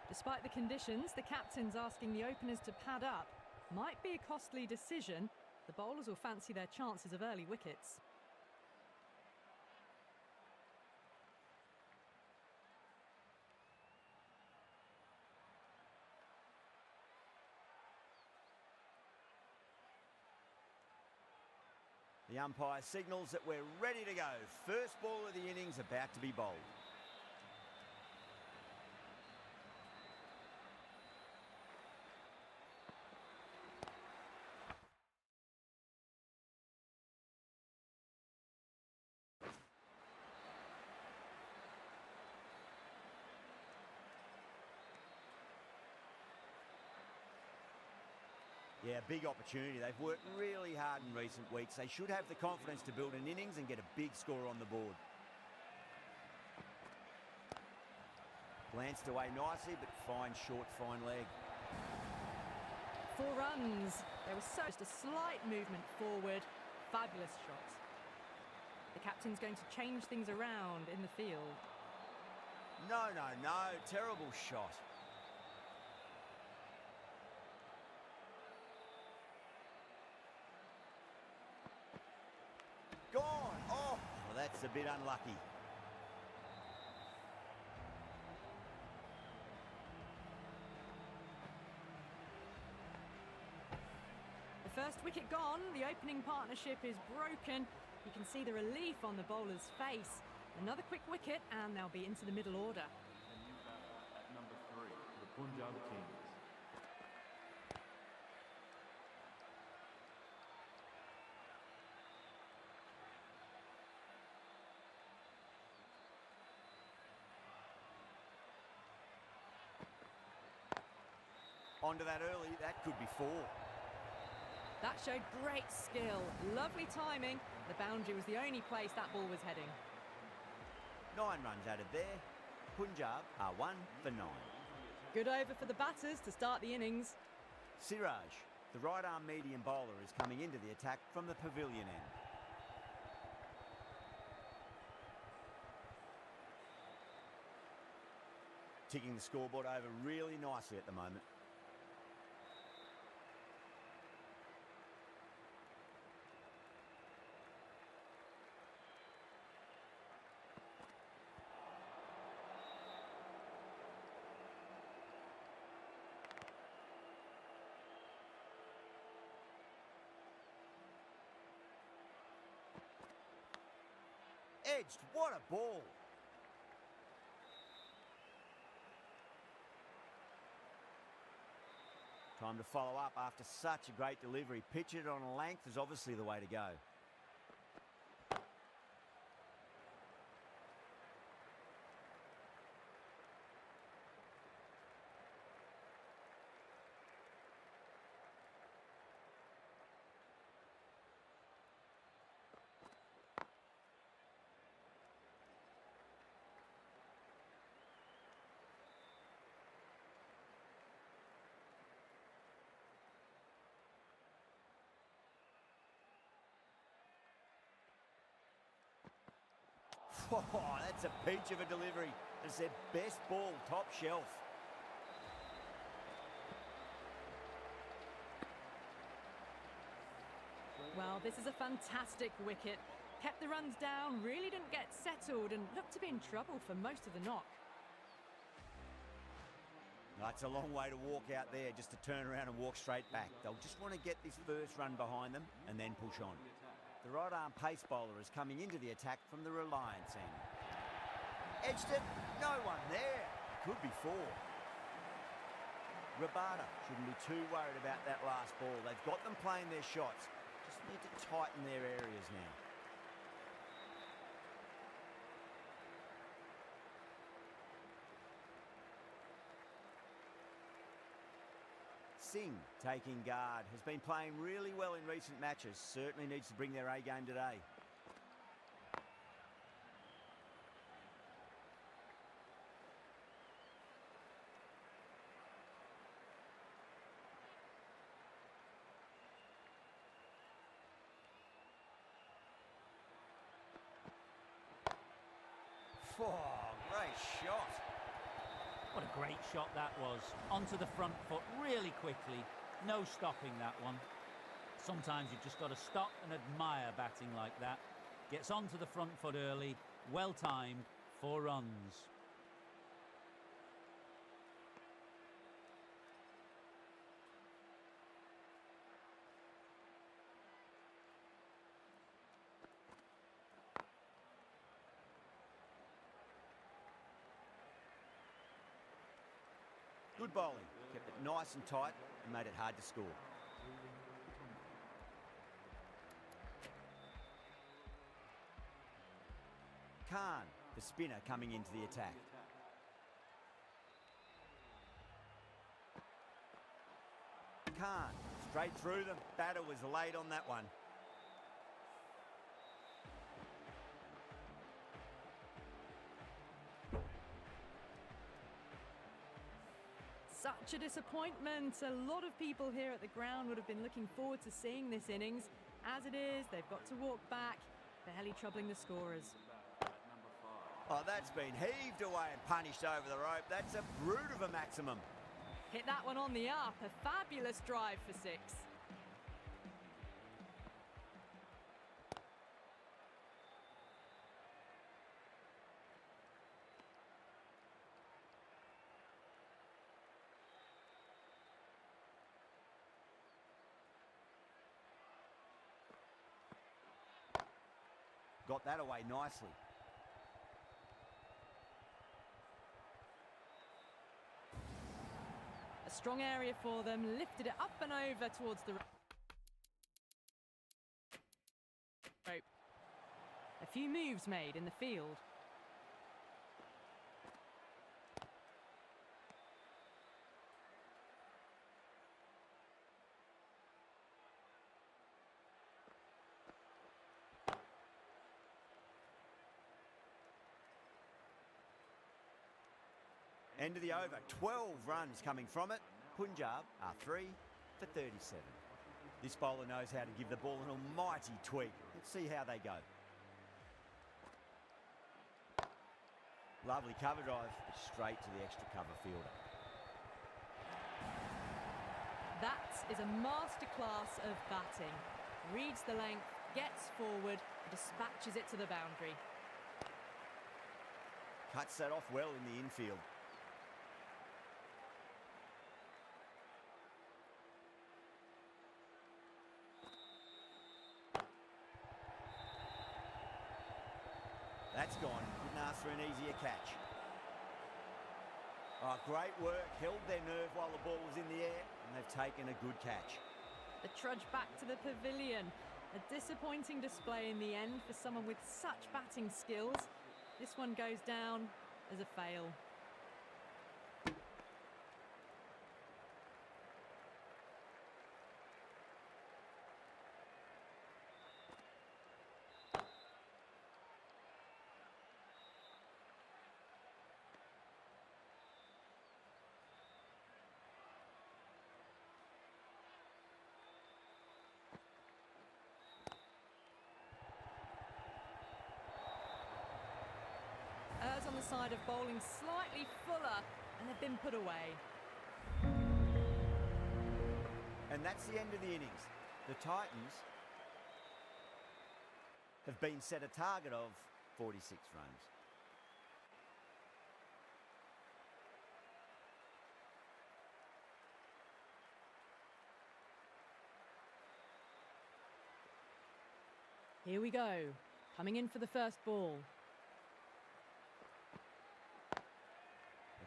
Despite the conditions, the captain's asking the openers to pad up. Might be a costly decision. The bowlers will fancy their chances of early wickets. The umpire signals that we're ready to go. First ball of the innings about to be bowled. Yeah, big opportunity. They've worked really hard in recent weeks. They should have the confidence to build an innings and get a big score on the board. Glanced away nicely, but fine short, fine leg. 4 runs. There was just a slight movement forward. Fabulous shot. The captain's going to change things around in the field. No. Terrible shot. Gone. Oh, well, that's a bit unlucky. The first wicket gone, the opening partnership is broken. You can see the relief on the bowler's face. Another quick wicket and they'll be into the middle order. And new batter at number 3 for the Punjab Kings. Onto that early, that could be 4. That showed great skill, lovely timing. The boundary was the only place that ball was heading. 9 runs added there. Punjab are 1 for 9. Good over for the batters to start the innings. Siraj, the right-arm medium bowler, is coming into the attack from the pavilion end. Ticking the scoreboard over really nicely at the moment. Edged, what a ball. Time to follow up after such a great delivery. Pitch it on a length is obviously the way to go. Oh, that's a peach of a delivery. It's their best ball, top shelf. Well, this is a fantastic wicket. Kept the runs down, really didn't get settled and looked to be in trouble for most of the knock. That's a long way to walk out there just to turn around and walk straight back. They'll just want to get this first run behind them and then push on. The right-arm pace bowler is coming into the attack from the Reliance end. Edged it, no one there. Could be 4. Rabada shouldn't be too worried about that last ball. They've got them playing their shots. Just need to tighten their areas now. Singh, taking guard, has been playing really well in recent matches. Certainly needs to bring their A game today. Oh, great shot. What a great shot that was. Onto the front foot really quickly. No stopping that one. Sometimes you've just got to stop and admire batting like that. Gets onto the front foot early. Well timed. 4 runs. Good bowling. Kept it nice and tight and made it hard to score. Khan, the spinner, coming into the attack. Khan, straight through them. Batter was late on that one. Such a disappointment. A lot of people here at the ground would have been looking forward to seeing this innings. As it is, they've got to walk back, barely troubling the scorers. Oh, that's been heaved away and punished over the rope. That's a brute of a maximum. Hit that one on the up. A fabulous drive for 6. Got that away nicely. A strong area for them, lifted it up and over towards the rope. A few moves made in the field. End of the over. 12 runs coming from it. Punjab are 3 for 37. This bowler knows how to give the ball an almighty tweak. Let's see how they go. Lovely cover drive, straight to the extra cover fielder. That is a masterclass of batting. Reads the length, gets forward, dispatches it to the boundary. Cuts that off well in the infield. That's gone. Couldn't ask for an easier catch. Oh, great work. Held their nerve while the ball was in the air, and they've taken a good catch. The trudge back to the pavilion. A disappointing display in the end for someone with such batting skills. This one goes down as a fail. On the side of bowling slightly fuller, and they've been put away. And that's the end of the innings. The Titans have been set a target of 46 runs. Here we go. Coming in for the first ball.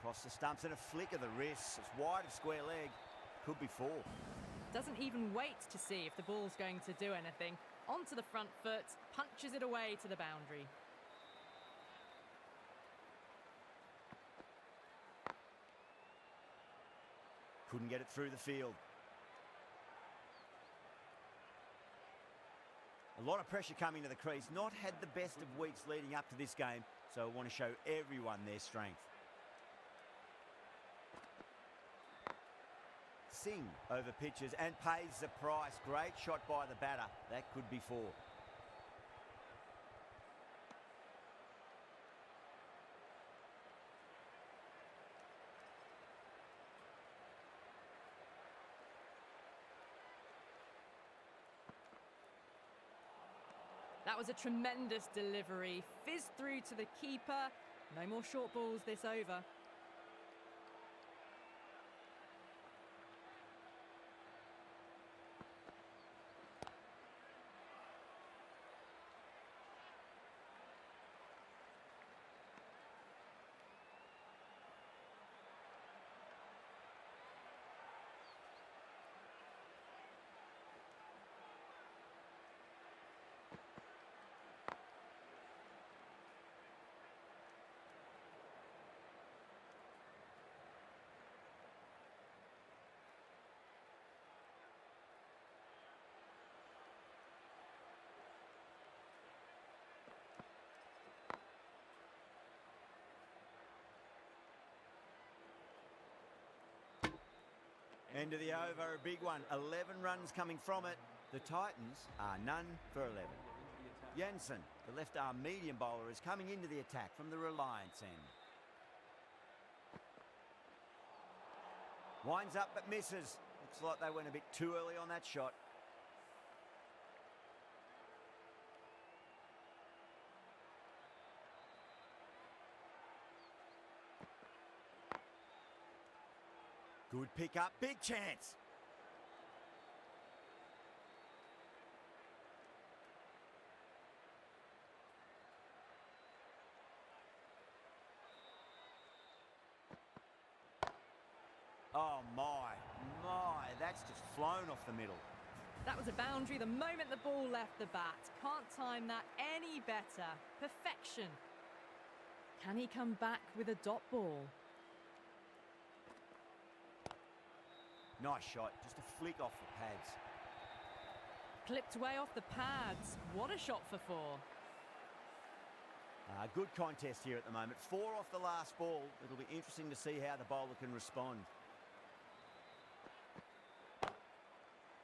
Across the stumps and a flick of the wrist. It's wide of square leg. Could be 4. Doesn't even wait to see if the ball's going to do anything. Onto the front foot, punches it away to the boundary. Couldn't get it through the field. A lot of pressure coming to the crease. Not had the best of weeks leading up to this game, so I want to show everyone their strength. Singh over pitches and pays the price. Great shot by the batter. That could be 4. That was a tremendous delivery. Fizzed through to the keeper. No more short balls this over. End of the over, a big one. 11 runs coming from it. The Titans are none for 11. Jensen, the left-arm medium bowler, is coming into the attack from the Reliance end. Winds up but misses. Looks like they went a bit too early on that shot. Good pick up, big chance. Oh my, that's just flown off the middle. That was a boundary the moment the ball left the bat. Can't time that any better. Perfection. Can he come back with a dot ball? Nice shot, just a flick off the pads. Clipped way off the pads. What a shot for four. Good contest here at the moment. 4 off the last ball. It'll be interesting to see how the bowler can respond.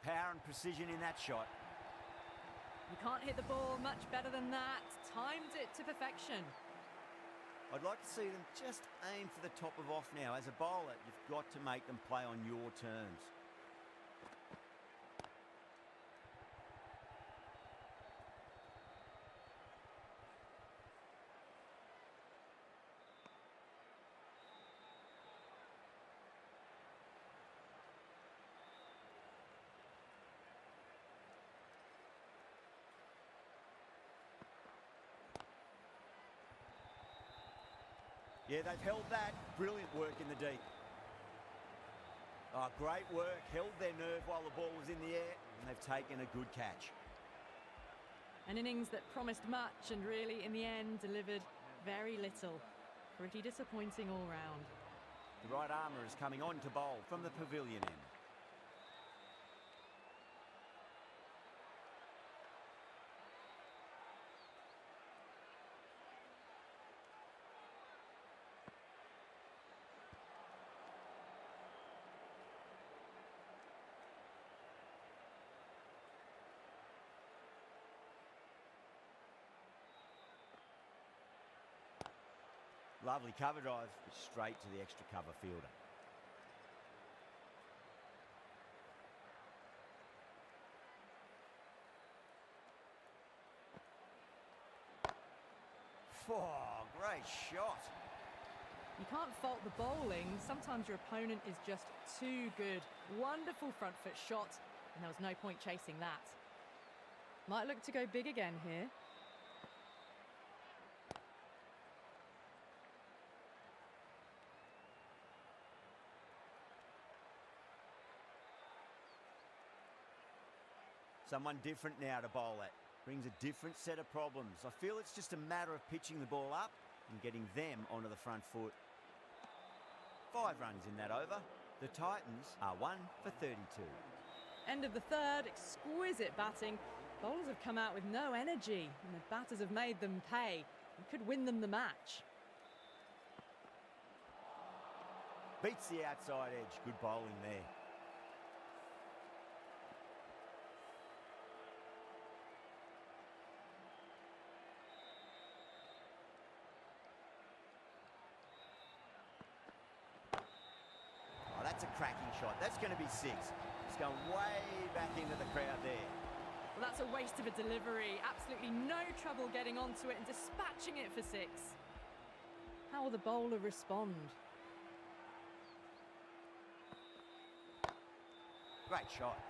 Power and precision in that shot. You can't hit the ball much better than that. Timed it to perfection. I'd like to see them just aim for the top of off now. As a bowler, you've got to make them play on your terms. Yeah, they've held that. Brilliant work in the deep. Oh, great work. Held their nerve while the ball was in the air, and they've taken a good catch. An innings that promised much and really, in the end, delivered very little. Pretty disappointing all round. The right armour is coming on to bowl from the pavilion end. Lovely cover drive, straight to the extra cover fielder. Oh, great shot. You can't fault the bowling. Sometimes your opponent is just too good. Wonderful front foot shot, and there was no point chasing that. Might look to go big again here. Someone different now to bowl at. Brings a different set of problems. I feel it's just a matter of pitching the ball up and getting them onto the front foot. 5 runs in that over. The Titans are 1 for 32. End of the third, exquisite batting. Bowlers have come out with no energy, and the batters have made them pay. And could win them the match. Beats the outside edge. Good bowling there. That's a cracking shot. That's going to be 6. It's going way back into the crowd there. Well, that's a waste of a delivery. Absolutely no trouble getting onto it and dispatching it for 6. How will the bowler respond? Great shot.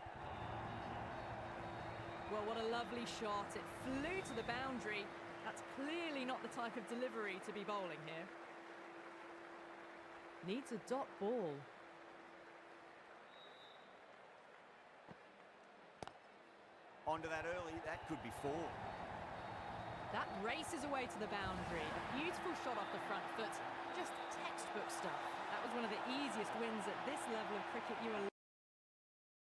Well, what a lovely shot. It flew to the boundary. That's clearly not the type of delivery to be bowling here. Needs a dot ball. Onto that early, that could be 4. That races away to the boundary. A beautiful shot off the front foot. Just textbook stuff. That was one of the easiest wins at this level of cricket you will